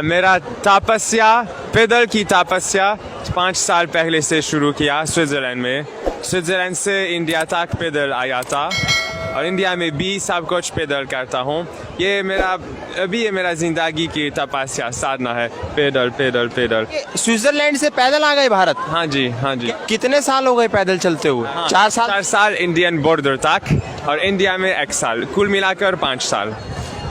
मेरा तपस्या पैदल की तपस्या 5 साल पहले से शुरू किया स्विट्ज़रलैंड में। स्विट्ज़रलैंड से इंडिया तक पैदल आया था और इंडिया में भी सब कुछ पैदल करता हूँ। ये मेरा जिंदगी की तपस्या साधना है, पैदल पैदल पैदल। स्विट्जरलैंड से पैदल आ गए भारत? हाँ जी, हाँ जी। कितने साल हो गए पैदल चलते हुए? हाँ, 4 साल। 4 साल इंडियन बॉर्डर तक और इंडिया में 1 साल, कुल मिलाकर 5 साल।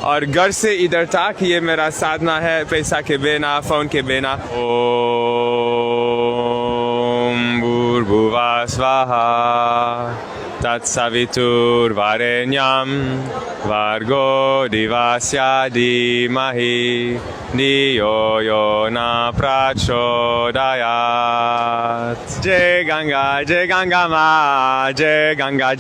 और घर से इधर तक ये मेरा साधना है, पैसा के बिना, फोन के बिना। ओम भूर्भुवः स्वाहा तत्सवितुर्वरेण्यं भर्गो देवस्य धीमहि धियो यो न प्रचोदयात्। जय गंगा माँ, जय गंगा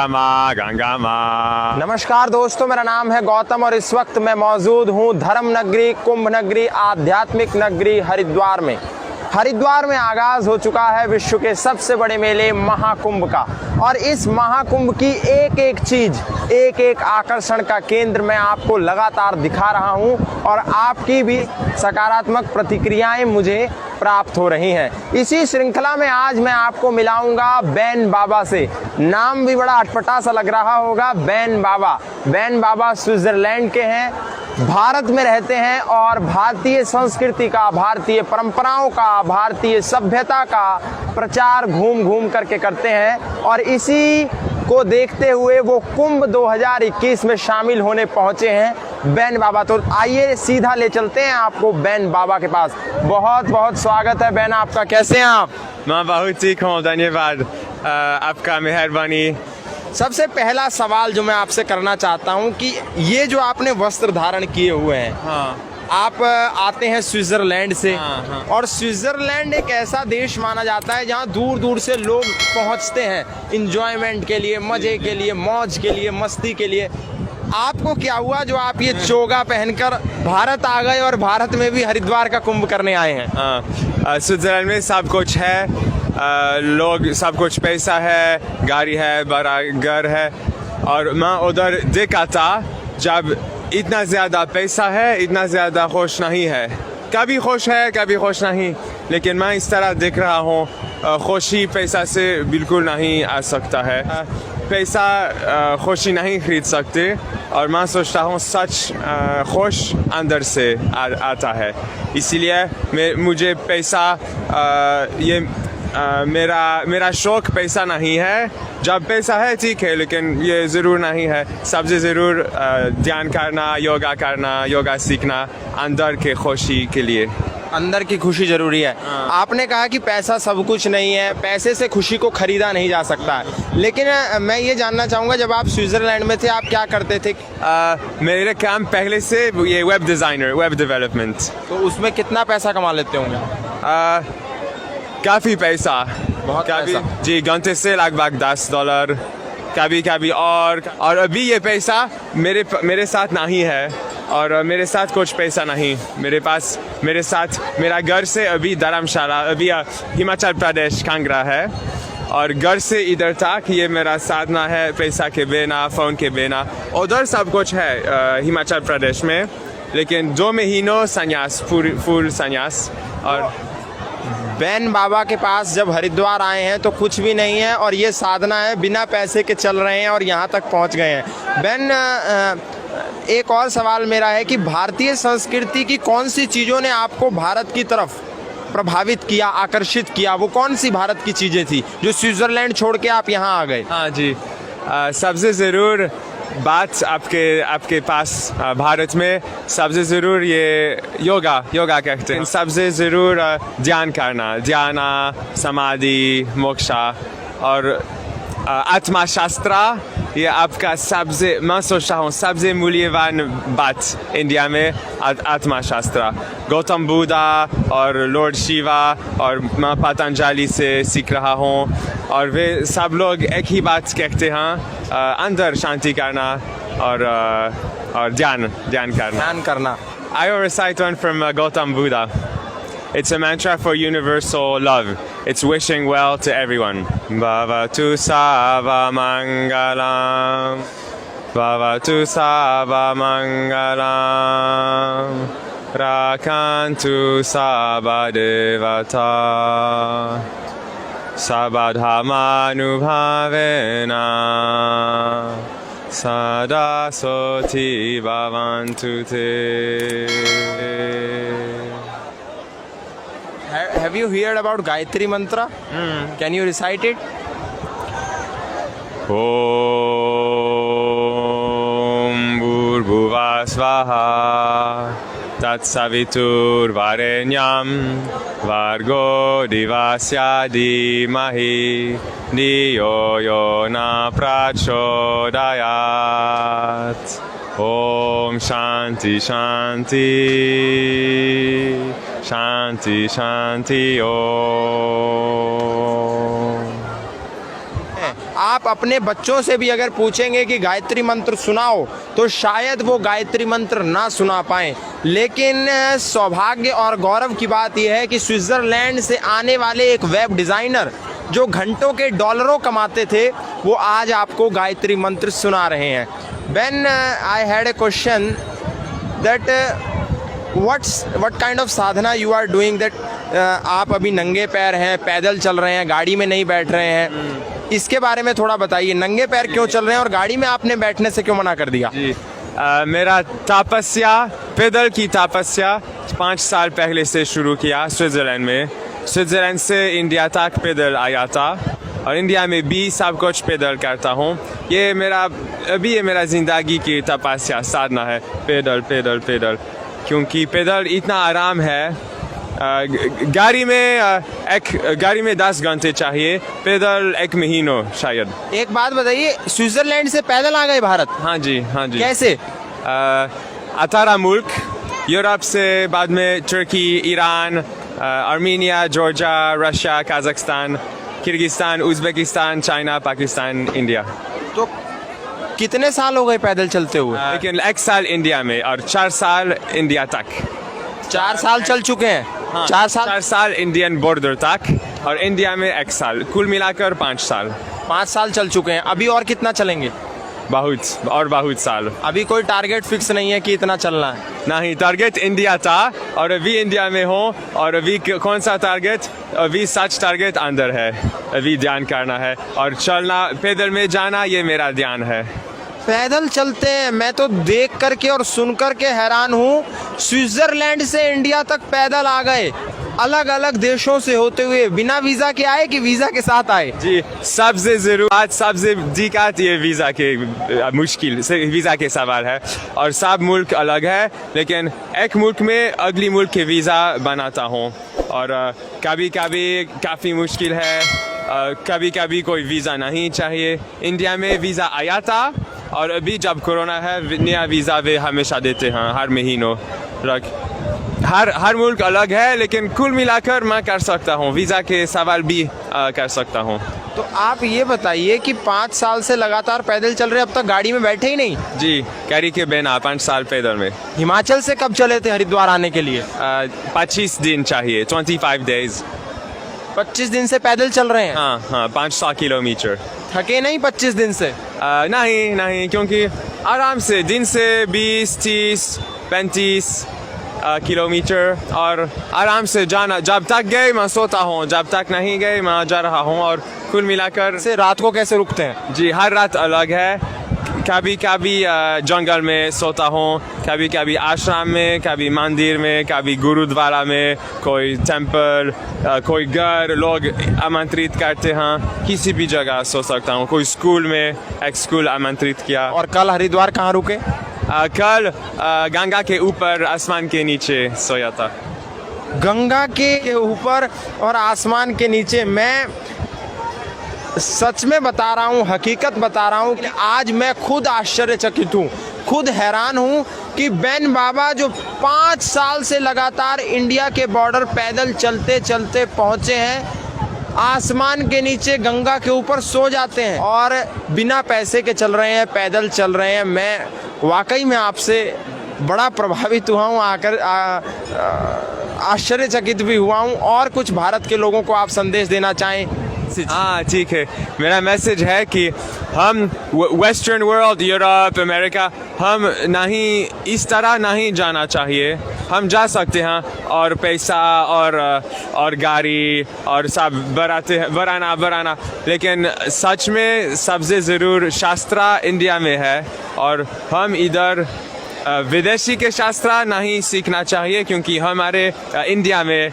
माँ, गंगा माँ। नमस्कार दोस्तों, मेरा नाम है गौतम और इस वक्त मैं मौजूद हूँ धर्म नगरी, कुंभ नगरी, आध्यात्मिक नगरी हरिद्वार में। हरिद्वार में आगाज हो चुका है विश्व के सबसे बड़े मेले महाकुंभ का और इस महाकुंभ की एक एक चीज, एक एक आकर्षण का केंद्र मैं आपको लगातार दिखा रहा हूं और आपकी भी सकारात्मक प्रतिक्रियाएं मुझे प्राप्त हो रही हैं। इसी श्रृंखला में आज मैं आपको मिलाऊंगा बैन बाबा से। नाम भी बड़ा अटपटा सा लग रहा होगा, बैन बाबा। बैन बाबा स्विट्जरलैंड के हैं, भारत में रहते हैं और भारतीय संस्कृति का, भारतीय परंपराओं का, भारतीय सभ्यता का प्रचार घूम घूम करके करते हैं और इसी को देखते हुए वो कुंभ 2021 में शामिल होने पहुंचे हैं बैन बाबा। तो आइए सीधा ले चलते हैं आपको बैन बाबा के पास। बहुत बहुत स्वागत है बैन आपका, कैसे हैं आप? मैं बहुत ठीक हूँ, धन्यवाद आपका, मेहरबानी। सबसे पहला सवाल जो मैं आपसे करना चाहता हूं कि ये जो आपने वस्त्र धारण किए हुए हैं, हाँ। आप आते हैं स्विट्जरलैंड से, हाँ। और स्विट्जरलैंड एक ऐसा देश माना जाता है जहां दूर दूर से लोग पहुंचते हैं इंजॉयमेंट के लिए, मजे के लिए, मौज के लिए, मस्ती के लिए। आपको क्या हुआ जो आप ये चोगा पहनकर भारत आ गए और भारत में भी हरिद्वार का कुंभ करने आए हैं? स्विट्जरलैंड में सब कुछ है, लोग, सब कुछ, पैसा है, गाड़ी है, बड़ा घर है। और मैं उधर देखा था जब इतना ज़्यादा पैसा है, इतना ज़्यादा खुश नहीं है। कभी खुश है, कभी खुश नहीं, लेकिन मैं इस तरह देख रहा हूँ। खुशी पैसा से बिल्कुल नहीं आ सकता है, पैसा खुशी नहीं खरीद सकते। और मैं सोचता हूँ सच खुश अंदर से आता है, इसीलिए मुझे पैसा मेरा शौक पैसा नहीं है। जब पैसा है ठीक है, लेकिन ये ज़रूर नहीं है। सबसे ज़रूर ध्यान करना, योगा सीखना अंदर के खुशी के लिए। अंदर की खुशी जरूरी है। आपने कहा कि पैसा सब कुछ नहीं है, पैसे से खुशी को खरीदा नहीं जा सकता है, लेकिन मैं ये जानना चाहूँगा जब आप स्विट्जरलैंड में थे आप क्या करते थे? मेरे काम पहले से ये वेब डिज़ाइनर, वेब डेवलपमेंट। तो उसमें कितना पैसा कमा लेते होंगे? काफ़ी पैसा, बहुत पैसा। जी, घंटे से लगभग $10, कभी कभी। और अभी ये पैसा मेरे साथ नहीं है और मेरे साथ कुछ पैसा नहीं। मेरे साथ मेरा घर से अभी धर्मशाला, अभी हिमाचल प्रदेश कांगड़ा है, और घर से इधर तक ये मेरा साधना है, पैसा के बिना, फ़ोन के बिना। उधर सब कुछ है हिमाचल प्रदेश में, लेकिन 2 महीनों संन्यास, फुल संन्यास। और बैन बाबा के पास जब हरिद्वार आए हैं तो कुछ भी नहीं है और ये साधना है, बिना पैसे के चल रहे हैं और यहाँ तक पहुँच गए हैं। बैन, एक और सवाल मेरा है कि भारतीय संस्कृति की कौन सी चीज़ों ने आपको भारत की तरफ प्रभावित किया, आकर्षित किया? वो कौन सी भारत की चीज़ें थी जो स्विट्जरलैंड छोड़ के आप यहाँ आ गए? हाँ जी, सबसे ज़रूर बात आपके पास भारत में सबसे ज़रूर ये योगा कहते हैं। सबसे ज़रूर ध्यान करना, ध्यान, समाधि, मोक्षा और आत्मा शास्त्र। ये आपका सबसे, मैं सोचता हूँ सबसे मूल्यवान बात इंडिया में आत्मा शास्त्र। गौतम बुद्धा और लॉर्ड शिवा और मैं पतंजलि से सीख रहा हूँ, और वे सब लोग एक ही बात कहते हैं, अंदर शांति करना और ध्यान करना। I will recite one from Gautam Buddha. It's a mantra for universal love. It's wishing well to everyone. Bhavatu Sava Mangalam. Bhavatu Sabba Mangalam Rakantu Sabba Devata Sabba Dhammanubhavena Sada Soti Bhavantu Te. Have you heard about Gayatri Mantra? Can you recite it? Om Bhurбhuvah Svaha Tatsavitur Varenyam Vargo Divasya Dhimahi Dhiyo Yona Prachodayat. Om Shanti Shanti Shanti Shanti Om. आप अपने बच्चों से भी अगर पूछेंगे कि गायत्री मंत्र सुनाओ तो शायद वो गायत्री मंत्र ना सुना पाएं, लेकिन सौभाग्य और गौरव की बात यह है कि स्विट्ज़रलैंड से आने वाले एक वेब डिज़ाइनर जो घंटों के डॉलरों कमाते थे वो आज आपको गायत्री मंत्र सुना रहे हैं. When I had a question that what kind of Sadhana you are doing that आप अभी नंगे पैर हैं, पैदल चल रहे हैं, गाड़ी में नहीं बैठ रहे हैं, इसके बारे में थोड़ा बताइए. नंगे पैर क्यों चल रहे हैं और गाड़ी में आपने बैठने से क्यों मना कर दिया? जी मेरा तपस्या, पैदल की तपस्या 5 साल पहले से शुरू किया स्विट्ज़रलैंड में. स्विट्ज़रलैंड से इंडिया तक पैदल आया था और इंडिया में भी सब कुछ पैदल करता हूँ. ये मेरा ज़िंदगी की तपस्या साधना है, पैदल पैदल पैदल, क्योंकि पैदल इतना आराम है. गाड़ी में 10 घंटे चाहिए, पैदल 1 महीनों शायद. एक बात बताइए, स्विट्ज़रलैंड से पैदल आ गए भारत? हाँ जी. कैसे? 18 मुल्क, यूरोप से, बाद में तुर्की, Iran, Armenia, Georgia, Russia, Kazakhstan, Kyrgyzstan, Uzbekistan, China, Pakistan, India. तो कितने साल हो गए पैदल चलते हुए? लेकिन 1 साल इंडिया में और 4 साल इंडिया तक. 4 साल चल चुके हैं. हाँ, 4 साल इंडियन बॉर्डर तक और इंडिया में 1 साल, कुल मिलाकर 5 साल. 5 साल चल चुके हैं. अभी और कितना चलेंगे? बहुत साल. अभी कोई टारगेट फिक्स नहीं है कि इतना चलना है? नहीं, टारगेट इंडिया था और अभी इंडिया में हो. और अभी कौन सा टारगेट? अभी सच टारगेट अंदर है. अभी ध्यान करना है और चलना, पैदल में जाना, ये मेरा ध्यान है. पैदल चलते हैं. मैं तो देख करके और सुन करके हैरान हूँ. स्विट्ज़रलैंड से इंडिया तक पैदल आ गए, अलग अलग देशों से होते हुए. बिना वीज़ा के आए कि वीज़ा के साथ आए? जी, सबसे ज़रूरत, सबसे दिक्कत ये वीज़ा के मुश्किल से वीज़ा के सवाल है. और सब मुल्क अलग है, लेकिन एक मुल्क में अगली मुल्क के वीज़ा बनाता हूँ. और कभी कभी काफ़ी मुश्किल है, कभी कभी कोई वीज़ा नहीं चाहिए. इंडिया में वीज़ा आया था और अभी जब कोरोना है नया वीज़ा वे हमेशा देते हैं हर महीनों. हर मुल्क अलग है, लेकिन कुल मिलाकर मैं कर सकता हूँ, वीज़ा के सवाल भी कर सकता हूँ. तो आप ये बताइए कि 5 साल से लगातार पैदल चल रहे, अब तक गाड़ी में बैठे ही नहीं? जी, गाड़ी के बिना 5 साल पैदल में. हिमाचल से कब चले थे हरिद्वार आने के लिए? 25 दिन चाहिए, 25 days. 25 दिन से पैदल चल रहे हैं? हाँ, 500 किलोमीटर. थके नहीं 25 दिन से? नहीं, क्योंकि आराम से दिन से 20, 30, 35 किलोमीटर और आराम से जाना. जब तक गए मैं सोता हूँ, जब तक नहीं गए मैं जा रहा हूँ. और कुल मिलाकर से रात को कैसे रुकते हैं? जी, हर रात अलग है. कभी जंगल में सोता हूँ, कभी आश्रम में, कभी मंदिर में, कभी गुरुद्वारा में, कोई टेम्पल, कोई घर लोग आमंत्रित करते हैं, किसी भी जगह सो सकता हूँ. कोई स्कूल में, एक स्कूल आमंत्रित किया. और कल हरिद्वार कहाँ रुके? कल गंगा के ऊपर आसमान के नीचे सोया था. गंगा के ऊपर और आसमान के नीचे. मैं सच में बता रहा हूँ, हकीकत बता रहा हूँ कि आज मैं खुद आश्चर्यचकित हूँ, खुद हैरान हूँ कि बेन बाबा जो 5 साल से लगातार इंडिया के बॉर्डर पैदल चलते चलते पहुँचे हैं, आसमान के नीचे गंगा के ऊपर सो जाते हैं और बिना पैसे के चल रहे हैं, पैदल चल रहे हैं. मैं वाकई में आपसे बड़ा प्रभावित हुआ हूँ, आकर आश्चर्यचकित भी हुआ हूँ. और कुछ भारत के लोगों को आप संदेश देना चाहें? हाँ ठीक है, मेरा मैसेज है कि हम वेस्टर्न वर्ल्ड, यूरोप, अमेरिका, हम नहीं इस तरह नहीं जाना चाहिए। हम जा सकते हैं और पैसा और गाड़ी और सब बढ़ाना, लेकिन सच में सबसे ज़रूर शास्त्र इंडिया में है और हम इधर विदेशी के शास्त्र नहीं सीखना चाहिए, क्योंकि हमारे इंडिया में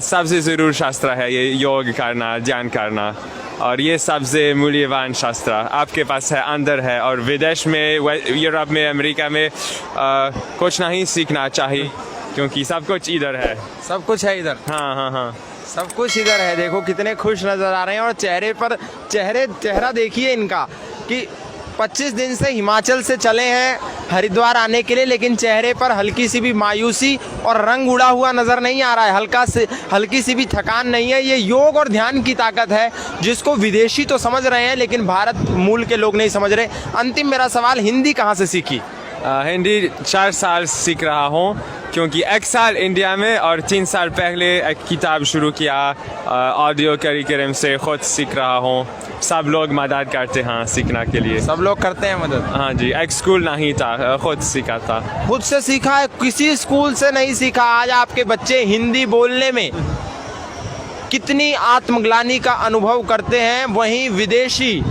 सबसे ज़रूर शास्त्र है ये योग करना, ध्यान करना, और ये सबसे मूल्यवान शास्त्र आपके पास है, अंदर है। और विदेश में, यूरोप में, अमेरिका में कुछ नहीं सीखना चाहिए, क्योंकि सब कुछ इधर है। सब कुछ है इधर। हाँ हाँ हाँ, सब कुछ इधर है। देखो कितने खुश नजर आ रहे हैं और चेहरे पर चेहरा देखिए इनका कि 25 दिन से हिमाचल से चले हैं हरिद्वार आने के लिए, लेकिन चेहरे पर हल्की सी भी मायूसी और रंग उड़ा हुआ नज़र नहीं आ रहा है, हल्की सी भी थकान नहीं है। ये योग और ध्यान की ताकत है जिसको विदेशी तो समझ रहे हैं, लेकिन भारत मूल के लोग नहीं समझ रहे। अंतिम मेरा सवाल, हिंदी कहाँ से सीखी? हिंदी 4 साल सीख रहा हूँ, क्योंकि 1 साल इंडिया में और 3 साल पहले एक किताब शुरू किया, ऑडियो करिकुलम से खुद सीख रहा हूँ। सब लोग मदद करते हैं सीखने के लिए। सब लोग करते हैं मदद? हाँ जी, एक स्कूल नहीं था, खुद सीखा था। खुद से सीखा है, किसी स्कूल से नहीं सीखा। आज आपके बच्चे हिंदी बोलने में कितनी आत्मग्लानि का अनुभव करते हैं, वहीं विदेशी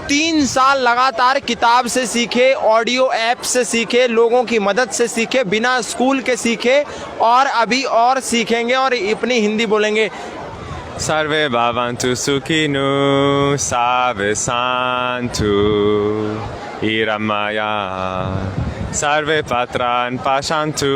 3 साल लगातार किताब से सीखे, ऑडियो ऐप से सीखे, लोगों की मदद से सीखे, बिना स्कूल के सीखे, और अभी और सीखेंगे और अपनी हिंदी बोलेंगे। सर्वे भवन्तु सुखिनो सर्वे सन्तु निरामया सर्वे भद्राणि पश्यन्तु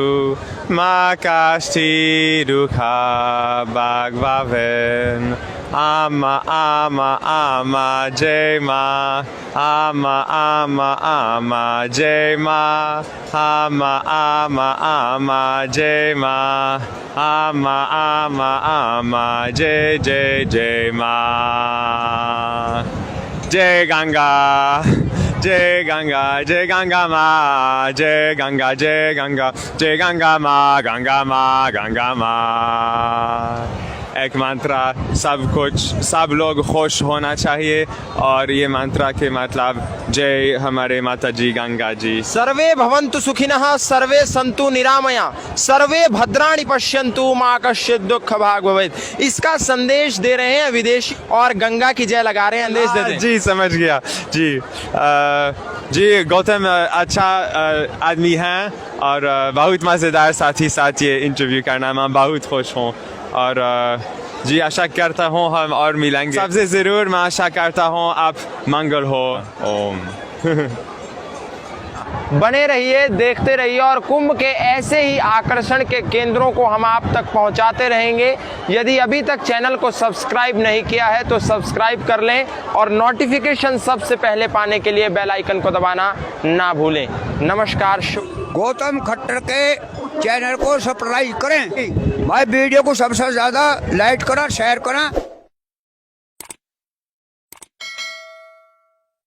मा कश्चित् दुःखं भवेत्। आमा आमा आमा जय माँ, आमा आमा आमा जय माँ, आमा आमा आमा जय माँ, आमा आमा आमा जय जय जय माँ। जय गंगा, जय गंगा, जय गंगा माँ, जय गंगा, जय गंगा, जय गंगा माँ, गंगा माँ, गंगा माँ। एक मंत्र, सब लोग खुश होना चाहिए, और ये मंत्र के मतलब जय हमारे माता जी गंगा जी। सर्वे भवन्तु सुखिनः, सर्वे सन्तु निरामया, सर्वे भद्राणि पश्यन्तु मा कश्चित् दुःखं भवेत्। इसका संदेश दे रहे हैं विदेशी और गंगा की जय लगा रहे हैं, संदेश देते हैं। जी समझ गया जी। जी गौतम अच्छा आदमी हैं और बहुत मज़ेदार, साथ ये इंटरव्यू करना मैं बहुत खुश हूँ, और जी आशा करता हूँ हम और मिलेंगे। सबसे ज़रूर मैं आशा करता हूँ आप मंगल हो। ओम। बने रहिए, देखते रहिए, और कुंभ के ऐसे ही आकर्षण के केंद्रों को हम आप तक पहुंचाते रहेंगे। यदि अभी तक चैनल को सब्सक्राइब नहीं किया है तो सब्सक्राइब कर लें, और नोटिफिकेशन सबसे पहले पाने के लिए बेल आइकन को दबाना ना भूलें। नमस्कार। गौतम खट्टर के चैनल को सब्सक्राइब करें भाई, वीडियो को सबसे ज़्यादा लाइक करें, शेयर करें।